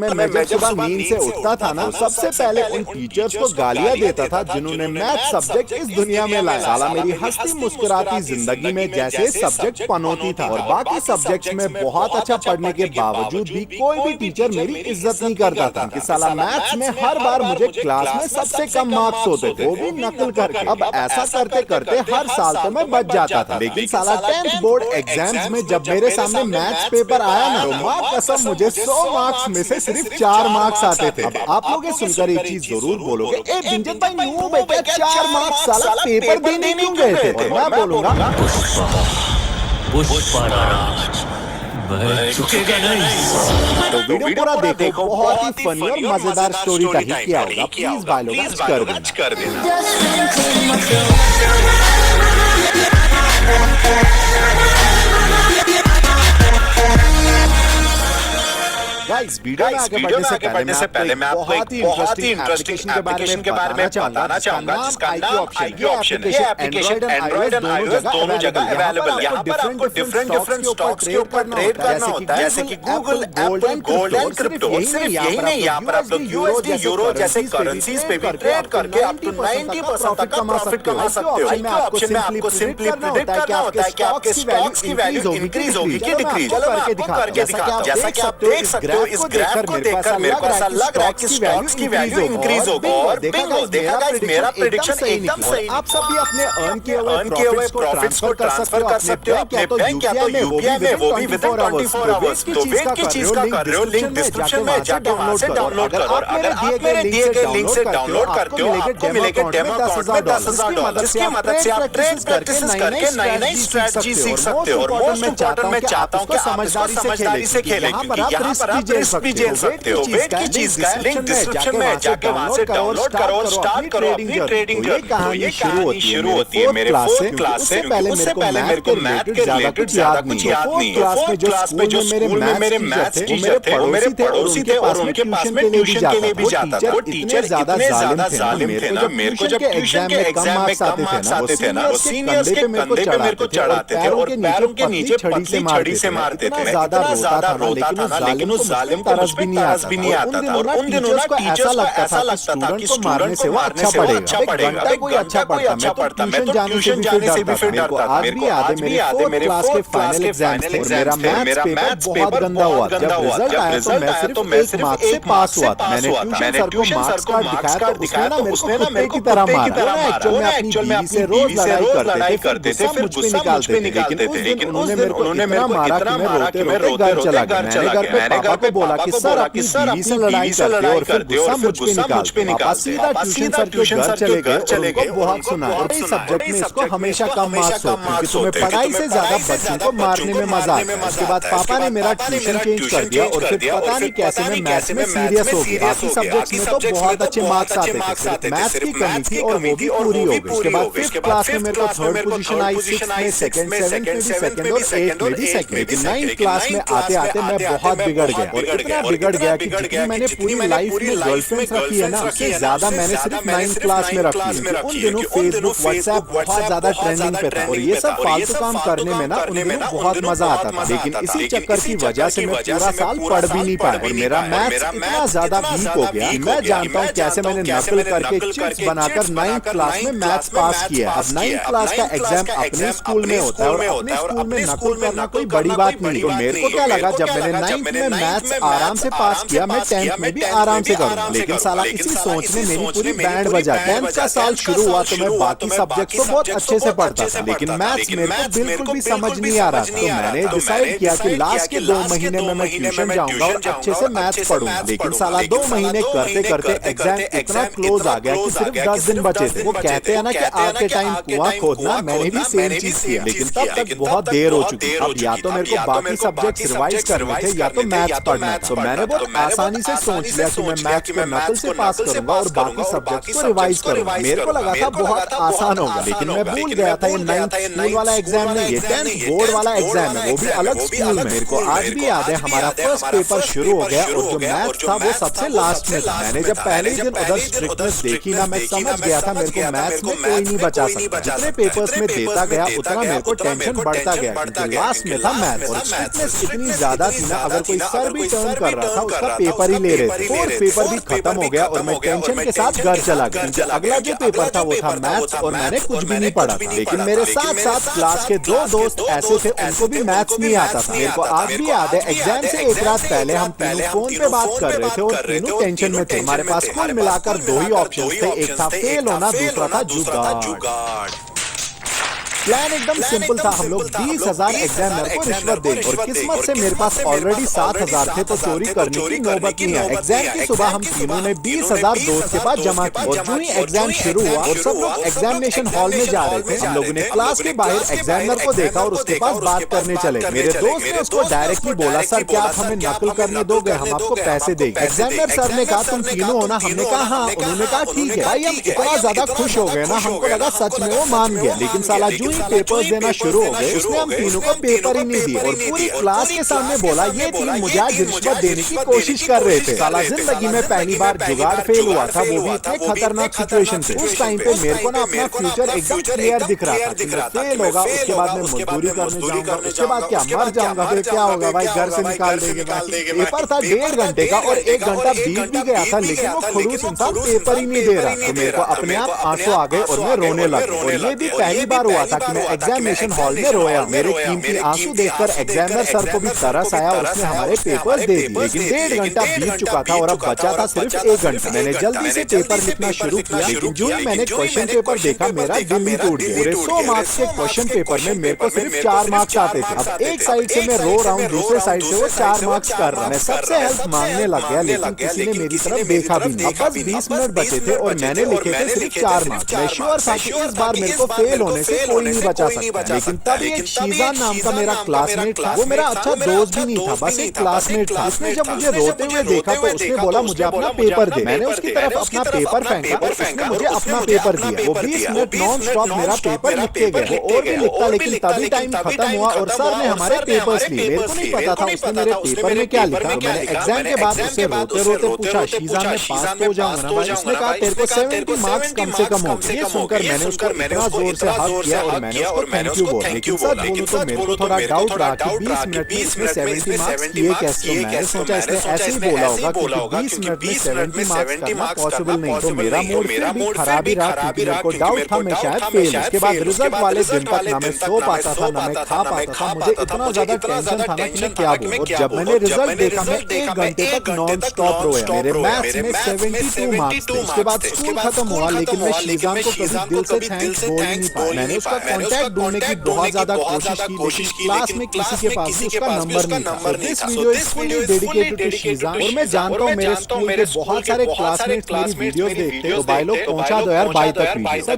मैं जब सुबह नींद से उठता था ना, सबसे पहले उन टीचर्स को गालियां देता था जिन्होंने मैथ सब्जेक्ट इस दुनिया में लाया। साला मेरी हंसती मुस्कुराती जिंदगी में जैसे सब्जेक्ट पनौती था और बाकी सब्जेक्ट्स में बहुत अच्छा पढ़ने के बावजूद भी कोई भी टीचर मेरी इज्जत नहीं करता था कि साला मैथ्स में हर बार मुझे क्लास में सबसे कम मार्क्स होते थे, वो भी नकल करके। अब ऐसा करते करते हर साल तो मैं बच जाता था, लेकिन साला 10th बोर्ड एग्जाम्स में जब मेरे सामने मैथ्स पेपर आया ना, तो माँ कसम मुझे 100 मार्क्स में से सिर्फ 4 मार्क्स आते थे। अब आप लोग ये सुनकर एक चीज जरूर बोलोगे, ए बिंजन भाई न्यू बेटा 4 मार्क्स साला पेपर देने क्यों गए थे? और मैं बोलूंगा तो वीडियो पूरा देखो, बहुत ही फनी और मजेदार स्टोरी का ही किया होगा। प्लीज भाई लोग कर देना। गाइस, वीडियो में आगे बढ़ने से पहले मैं आपको एक बहुत ही इंटरेस्टिंग एप्लीकेशन के बारे में बताना चाहूंगा जिसका नाम IQ ऑप्शन है। ये एप्लीकेशन एंड्रॉइड एंड आईओएस दोनों जगह अवेलेबल है। यहाँ पर आपको डिफरेंट स्टॉक्स के ऊपर ट्रेड करना होता है, जैसे कि Google, Apple, gold and crypto. सिर्फ यही नहीं, यहाँ पर आप लोग USD, यूरो जैसे करेंसीज पे भी ट्रेड करके अप टू 90% तक का प्रॉफिट कमा सकते हो। IQ ऑप्शन में आपको सिंपली प्रेडिक्ट करना होता है कि आपके स्टॉक्स की वैल्यू इंक्रीज होगी कि डिक्रीज। चलो मैं आपको करके दिखाता हूं। जैसा कि आप देख सकते हो, इस ग्राफ को देखकर मेरे को ऐसा लग रहा है कि स्टॉक्स की वैल्यू इंक्रीज होगी। और बिंगो, देखा गाइस, मेरा प्रेडिक्शन एकदम सही। आप सब भी अपने अर्न किए हुए प्रॉफिट्स को ट्रांसफर कर सकते हो अपने बैंक या तो यूपीआई में, वो भी विद इन 24 आवर्स। तो वेट की चीज का कर रहे हो, लिंक डिस्क्रिप्शन में जाके वहां से डाउनलोड करो। और अगर आप मेरे दिए गए लिंक से डाउनलोड करते हो, आपको मिलेगा डेमो अकाउंट में $10,000, जिसकी मदद से आप ट्रेड प्रैक्टिस करके नई स्ट्रेटजी सीख सकते हो। और मोस्ट इंपोर्टेंट, मैं चाहता हूं कि आप इसको समझदारी से खेलें, क्योंकि यहाँ पर आप रिस्क भी झेल सकते हो। वेट की चीज का लिंक डिस्क्रिप्शन में जाके वहां से डाउनलोड करो और स्टार्ट करो अपनी ट्रेडिंग जर्नी। तो ये कहानी शुरू होती है मेरे 4th क्लास से। उससे पहले मेरे को मैथ के रिलेटेड ज्यादा कुछ याद नहीं है। 4th क्लास में जो स्कूल में मेरे मैथ्स टीचर थे, वो मेरे पड़ोसी थे और उनके पास में ट्यूशन के लिए भी जाता था। वो टीचर इतने ज्यादा जालिम थे ना, मेरे को जब ट्यूशन के एग्जाम में कम मार्क्स आते थे ना, वो सीनियर्स के कंधे पे मेरे को चढ़ाते थे और पैरों के नीचे पतली छड़ी से मारते थे। मैं इतना ज्यादा रोता था ना, लेकिन उस जालिम को तरस भी नहीं आता था। और उन दिनों ना टीचर्स को ऐसा लगता था कि स्टूडेंट को मारने से वो अच्छा पढ़ेगा। कोई अच्छा पढ़ता, मैं तो ट्यूशन जाने से भी फिर डरता था। मेरे को आज भी याद है मेरे 4th क्लास के फाइनल एग्जाम्स थे। मेरा मैथ्स पेपर बहुत गंदा हुआ। जब रिजल्ट आया तो मैं सिर्फ 1 मार्क्स से पास हुआ। मैंने ट्यूशन सर को मार्क्स कार्ड दिखाया तो उसने ना मेरे को कुत्ते की तरह मारा। एक्चुअल में अपनी बीवी से रोज लड़ाई करते थे, फिर गुस्सा मुझ पे निकालते थे। लेकिन उन्होंने मेरे को इतना मारा कि मैं रोते रोते घर चला गया। मैंने घर पे बोला कि सर अपनी बीवी से लड़ाई करते हो और फिर गुस्सा मुझ पे निकालते। सीधा ट्यूशन सर के घर चले गए। बहुत सुना और इस सब्जेक्ट में इसको हमेशा कम मार्क्स होते हैं, क्योंकि तुम्हें पढ़ाई से ज्यादा बच्चों को मारने में मजा आता है। उसके बाद पापा ने मेरा ट्यूशन चेंज कर दिया और फिर पता नहीं कैसे मैं मैथ्स में सीरियस हो गया। बाकी सब्जेक्ट्स में तो बहुत अच्छे मार्क्स आते थे, सिर्फ मैथ्स की कमी थी और वो भी पूरी हो गई। उसके बाद 5th क्लास में मेरे को 3rd पोजीशन आई, 6th में सेकंड, 7th में भी सेकंड और 8th में भी सेकंड। लेकिन 9th क्लास में आते आते मैं बहुत बिगड़ गया और इतना बिगड़ गया कि जितनी मैंने पूरी लाइफ में गर्लफ्रेंड्स रखी है ना, उससे ज्यादा मैंने सिर्फ 9th क्लास में रखी है। उन दिनों फेसबुक, व्हाट्सएप बहुत ज्यादा ट्रेंडिंग पे था और ये सब फालतू काम करने में ना उन दिनों बहुत मजा आता था। लेकिन इसी चक्कर की वजह से मैं पूरा साल पढ़ भी नहीं पाया और मेरा मैथ्स इतना ज्यादा वीक हो गया। मैं जानता हूँ कैसे मैंने नकल करके चिट्स बनाकर 9th क्लास में मैथ्स पास किया। अब 9th क्लास का एग्जाम अपने स्कूल में होता है और अपने स्कूल में नकल करना कोई बड़ी बात नहीं। तो मेरे को क्या लगा, जब मैंने 9th में मैथ्स आराम से पास किया, मैं 10th में भी आराम से करूंगा। लेकिन साला इसी सोच ने मेरी पूरी बैंड बजा। 10th का साल शुरू हुआ तो मैं बाकी सब्जेक्ट को बहुत अच्छे से पढ़ता था, लेकिन मैथ्स मेरे को बिल्कुल भी समझ नहीं आ रहा था। तो मैंने डिसाइड किया कि लास्ट के 2 महीने में मैं ट्यूशन जाऊंगा और अच्छे से मैथ्स पढ़ूंगा। लेकिन साला 2 महीने करते करते एग्जाम इतना क्लोज आ गया कि सिर्फ 10 दिन बचे थे। वो कहते हैं ना कि आपके टाइम कुआं खोदना, मैंने भी सेम चीज किया, लेकिन तब तक बहुत देर हो चुकी। अब या तो मेरे को बाकी सब्जेक्ट रिवाइज करने थे या तो मैथ्स पढ़ना था। तो मैंने बहुत आसानी से सोच लिया कि मैं मैथ्स को नकल से पास करूंगा और बाकी सब्जेक्ट को रिवाइज करूंगा। मेरे को लगा था बहुत आसान होगा, लेकिन मैं भूल गया था ये 9th स्कूल वाला एग्जाम नहीं, ये 10th बोर्ड वाला एग्जाम है, वो भी अलग स्कूल में। मेरे को आज भी याद है हमारा फर्स्ट पेपर शुरू हो गया और जो मैथ्स था वो सबसे लास्ट में था। मैंने जब पहले ही दिन उधर स्ट्रिक्टनेस देखी ना, मैं समझ गया था मेरे को मैथ्स में कोई नहीं बचा सकता। जितने पेपर्स में देता गया उतना मेरे को टेंशन बढ़ता गया, क्योंकि लास्ट में था मैथ्स और स्ट्रिक्टनेस इतनी ज्यादा थी ना, अगर कोई सर भी भी टर्न कर रहा था उसका पेपर ही ले रहे थे। फोर्थ पेपर भी खत्म हो गया और मैं टेंशन के साथ घर चला गया, क्योंकि अगला जो पेपर था वो था मैथ्स और मैंने कुछ भी नहीं पढ़ा था। लेकिन मेरे साथ साथ क्लास के दो दोस्त ऐसे थे उनको भी मैथ्स नहीं आता था। मेरे को आज भी याद है एग्जाम से एक रात पहले हम तीनों फोन पे बात कर रहे थे और तीनों टेंशन में थे। हमारे पास कुल मिलाकर दो ही ऑप्शन थे, एक था फेल होना, दूसरा था जुगाड़। प्लान एकदम सिंपल था, हम लोग 20,000 एग्जामिनर को रिश्वत देंगे और किस्मत से मेरे पास ऑलरेडी 7,000 थे तो चोरी करने की नौबत नहीं आई। एग्जाम की सुबह हम तीनों ने 20,000 दोस्त के पास जमा की और जो ही एग्जाम शुरू हुआ और सब लोग एग्जामिनेशन हॉल में जा रहे थे, हम लोगों ने क्लास के बाहर एग्जामिनर को देखा और उसके पास बात करने चले। मेरे दोस्त ने उसको डायरेक्टली बोला, सर क्या आप हमें नकल करने दोगे, हम आपको पैसे देंगे। एग्जामिनर सर ने कहा तुम तीनों हो ना, हमने कहा हाँ। उन्होंने कहा ठीक है। भाई हम इतना ज्यादा खुश हो गए ना, हमको लगा सच में वो मान गया। लेकिन साला जो ही पेपर्स देना शुरू हो गए उसने हम तीनों को पेपर ही नहीं दिए और पूरी क्लास के सामने बोला ये तीन मुझे आज रिश्वत देने की कोशिश कर रहे थे। साला जिंदगी में पहली बार जुगाड़ फेल हुआ था, वो भी इतने खतरनाक सिचुएशन से। उस टाइम पे मेरे को ना अपना फ्यूचर एकदम क्लियर दिख रहा था कि मैं फेल होगा, उसके बाद मैं मजदूरी करने जाऊंगा, उसके बाद क्या मर जाऊंगा, फिर क्या होगा भाई, घर से निकाल देंगे। पेपर था 1.5 घंटे का और 1 घंटा बीत भी गया था लेकिन वो खड़ूस इंसान पेपर ही नहीं दे रहा। तो मेरे को अपने आप आंसू आ गए और मैं रोने लगा। और ये भी पहली बार हुआ था कि मैं एग्जामिनेशन हॉल में रोया। मेरे कीमती आंसू देखकर एग्जामिनर सर को भी तरस आया और उसने हमारे पेपर दे दिए। लेकिन 1.5 घंटा बीत चुका था और अब बचा था सिर्फ 1 घंटा। मैंने जल्दी से पेपर लिखना शुरू किया लेकिन जो ही मैंने क्वेश्चन पेपर देखा मेरा दिल ही टूट गया। पूरे 100 मार्क्स के क्वेश्चन पेपर में मेरे को सिर्फ 4 मार्क्स आते थे। अब एक साइड से मैं रो रहा हूँ, दूसरे साइड से वो 4 मार्क्स कर रहा है। मैं सबसे हेल्प मांगने लग गया लेकिन किसी ने मेरी तरफ देखा भी नहीं। अब बस 20 मिनट बचे थे और मैंने लिखे थे सिर्फ 4 मार्क्स। मैं श्योर था कि इस बार मेरे को फेल होने से कोई नहीं बचा सकता। लेकिन तब एक शीजान नाम का मेरा क्लासमेट था, वो मेरा अच्छा दोस्त भी नहीं था, बस एक क्लासमेट था। उसने जब मुझे रोते हुए देखा तो उसने बोला मुझे अपना पेपर दे। मैंने उसकी तरफ अपना पेपर फेंका और उसने मुझे अपना पेपर दिया। वो 20 मिनट नॉन स्टॉप मेरा पेपर लिखते गए। वो और भी लिखता लेकिन तभी टाइम खत्म हुआ और सर ने हमारे पेपर्स लिए। मेरे को नहीं पता था उसने मेरे पेपर में क्या लिखा। मैंने एग्जाम के बाद उससे रोते रोते पूछा शीजान मैं पास तो हो जाऊंगा ना भाई। उसने कहा तेरे को 70 मार्क्स कम से कम हो गए। ये सुनकर मैंने उसको इतना जोर से हग किया और मैंने उसको थैंक यू बोला। लेकिन सच बोलूं तो मेरे को थोड़ा डाउट रहा कि 20 मिनट में इसने 70 मार्क्स किए कैसे। तो मैंने सोचा इसने ऐसे ही बोला होगा क्योंकि 20 मिनट में 70 मार्क्स करना पॉसिबल नहीं। तो मेरा मूड फिर भी खराब ही रहा क्योंकि मेरे को डाउट था मैं शायद फेल। उसके बाद रिजल्ट वाले दिन तक ना मैं सो पाता था ना मैं खा पाता था। मुझे इतना ज्यादा टेंशन था ना कि मैं क्या बोलूं। और जब मैंने रिजल्ट देखा मैं 1 घंटे तक नॉन स्टॉप रोया। मेरे मैथ्स में 72 मार्क्स थे। उसके बाद स्कूल खत्म हुआ लेकिन मैं शीजान को कभी दिल से थैंक्स बोल ही नहीं पाया। मैंने उसका कांटेक्ट ढूंढने की बहुत ज्यादा कोशिश की लेकिन क्लास में किसी के पास भी उसका नंबर नहीं था। This video is fully dedicated to Sheezan और मैं जानता हूं मेरे स्कूल के बहुत सारे क्लासमेट्स मेरी वीडियोस देखते हैं। तो भाई लोग पहुंचा दो यार भाई तक वीडियो।